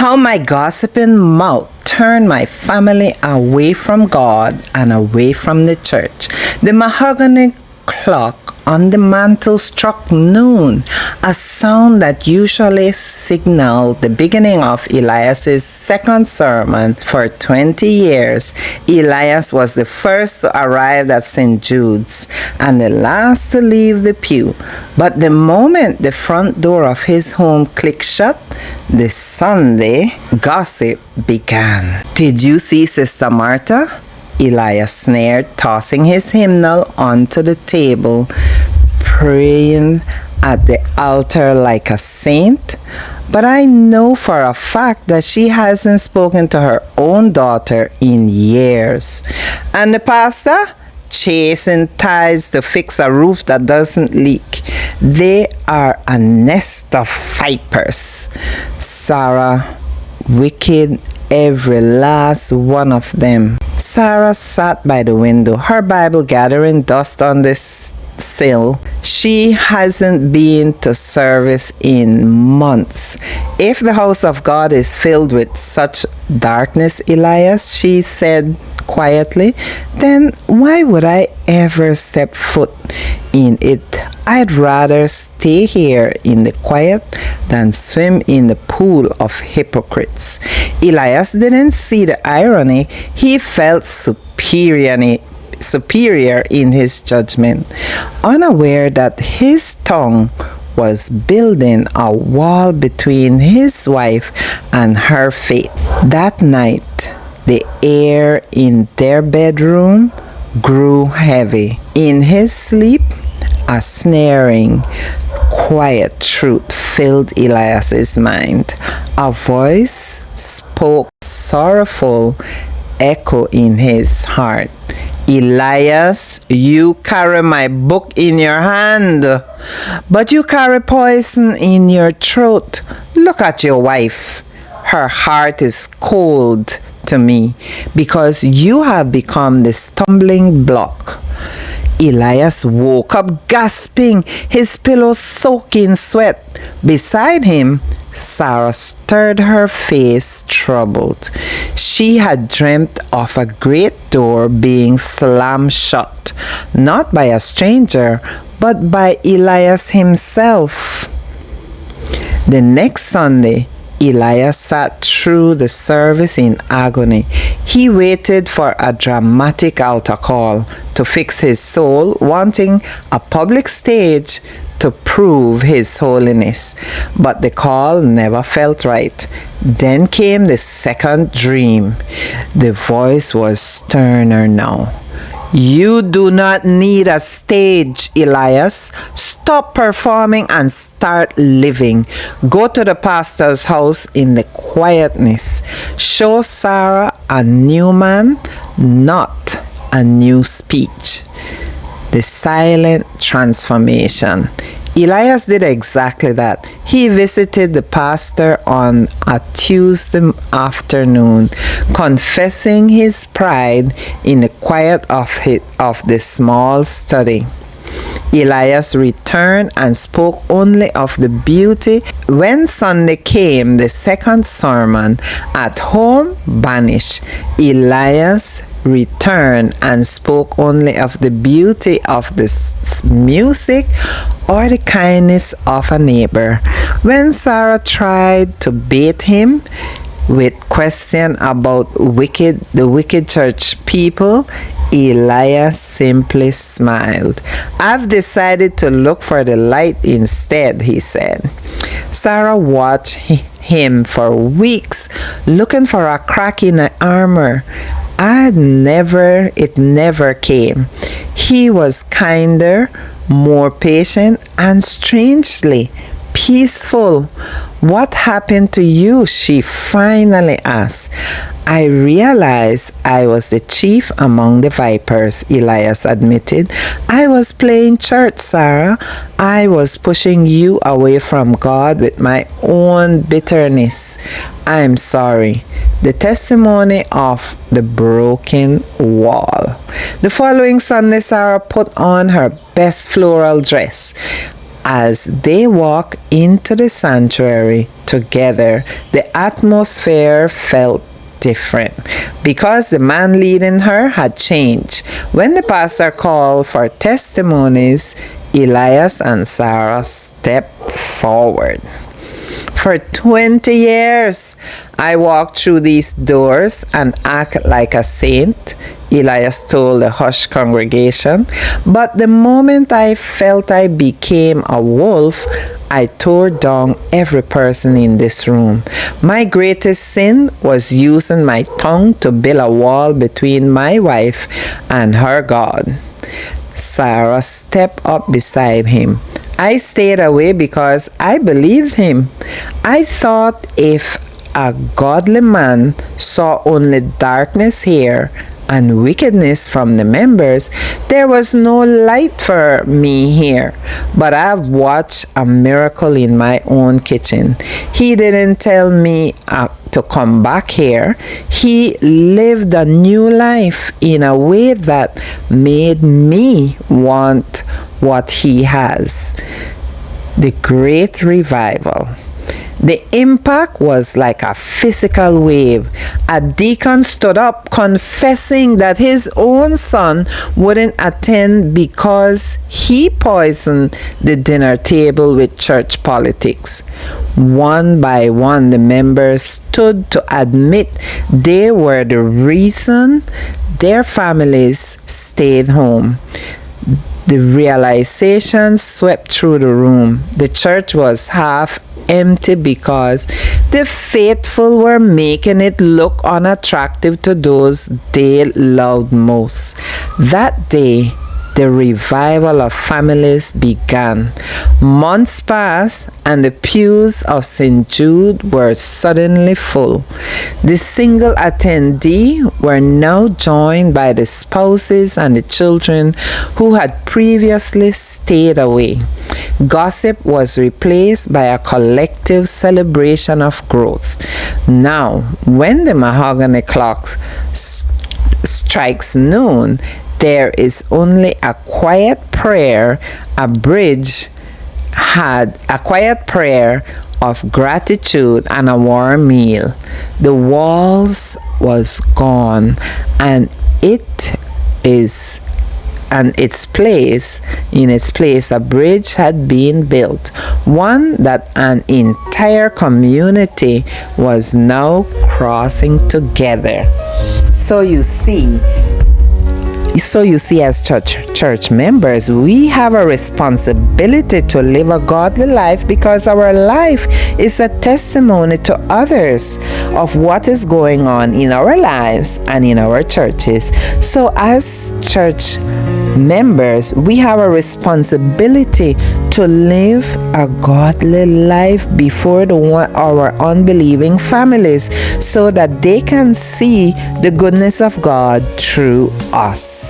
How my gossiping mouth turned my family away from God and away from the church. The mahogany clock on the mantel struck noon, a sound that usually signaled the beginning of Elias's second sermon for 20 years. Elias was the first to arrive at St. Jude's and the last to leave the pew. But the moment the front door of his home clicked shut, the Sunday gossip began. "Did you see Sister Martha?" Elias sneered, tossing his hymnal onto the table, praying at the altar like a saint. "But I know for a fact that she hasn't spoken to her own daughter in years." "And the pastor?" "Chasing ties to fix a roof that doesn't leak. They are a nest of vipers. Sarah, wicked, every last one of them." Sarah sat by the window, her Bible gathering dust on the sill. She hasn't been to service in months. "If the house of God is filled with such darkness, Elias," she said quietly, "then why would I ever step foot in it? I'd rather stay here in the quiet than swim in the pool of hypocrites." Elias didn't see the irony. He felt superior in his judgment, unaware that his tongue was building a wall between his wife and her faith. That night, the air in their bedroom grew heavy. In his sleep, a sneering, quiet truth filled Elias's mind. A voice spoke, sorrowful echo in his heart. "Elias, you carry my book in your hand, but you carry poison in your throat. Look at your wife. Her heart is cold to me because you have become the stumbling block." Elias woke up gasping, his pillow soaking sweat. Beside him, Sarah stirred, her face troubled. She had dreamt of a great door being slammed shut, not by a stranger, but by Elias himself. The next Sunday, Elias sat through the service in agony. He waited for a dramatic altar call to fix his soul, wanting a public stage to prove his holiness. But the call never felt right. Then came the second dream. The voice was sterner now. "You do not need a stage, Elias. Stop performing and start living. Go to the pastor's house in the quietness. Show Sarah a new man, not a new speech." The silent transformation. Elias did exactly that. He visited the pastor on a Tuesday afternoon, confessing his pride in the quiet of the small study. Elias returned and spoke only of the beauty. When Sunday came, the second sermon, "At home, banished," Elias returned and spoke only of the beauty of the music or the kindness of a neighbor. When Sarah tried to bait him with questions about the wicked church people, Elias simply smiled. "I've decided to look for the light instead," he said. Sarah watched him for weeks, looking for a crack in the armor. It never came. He was kinder, more patient, and strangely peaceful. "What happened to you?" she finally asked. "I realized I was the chief among the vipers," Elias admitted. "I was playing church, Sarah. I was pushing you away from God with my own bitterness. I'm sorry." The testimony of the broken wall. The following Sunday, Sarah put on her best floral dress, As they walked into the sanctuary together, the atmosphere felt different because the man leading her had changed. When the pastor called for testimonies, Elias and Sarah stepped forward. For 20 years, I walked through these doors and act like a saint, Elias told the hushed congregation. But the moment I felt I became a wolf, I tore down every person in this room. My greatest sin was using my tongue to build a wall between my wife and her God. Sarah stepped up beside him. I stayed away because I believed him. I thought if a godly man saw only darkness here and wickedness from the members, there was no light for me here. But I've watched a miracle in my own kitchen. He didn't tell me to come back here. He lived a new life in a way that made me want what he has. The great revival. The impact was like a physical wave. A deacon stood up confessing that his own son wouldn't attend because he poisoned the dinner table with church politics. One by one, the members stood to admit they were the reason their families stayed home. The realization swept through the room. The church was half empty because the faithful were making it look unattractive to those they loved most. That day, the revival of families began. Months passed, and the pews of St. Jude were suddenly full. The single attendee were now joined by the spouses and the children who had previously stayed away. Gossip was replaced by a collective celebration of growth. Now, when the mahogany clock strikes noon, there is only a quiet prayer, a quiet prayer of gratitude and a warm meal. The walls was gone, and in its place a bridge had been built, one that an entire community was now crossing together. So you see, as church members, we have a responsibility to live a godly life because our life is a testimony to others of what is going on in our lives and in our churches. So as church members, we have a responsibility to live a godly life before our unbelieving families so that they can see the goodness of God through us.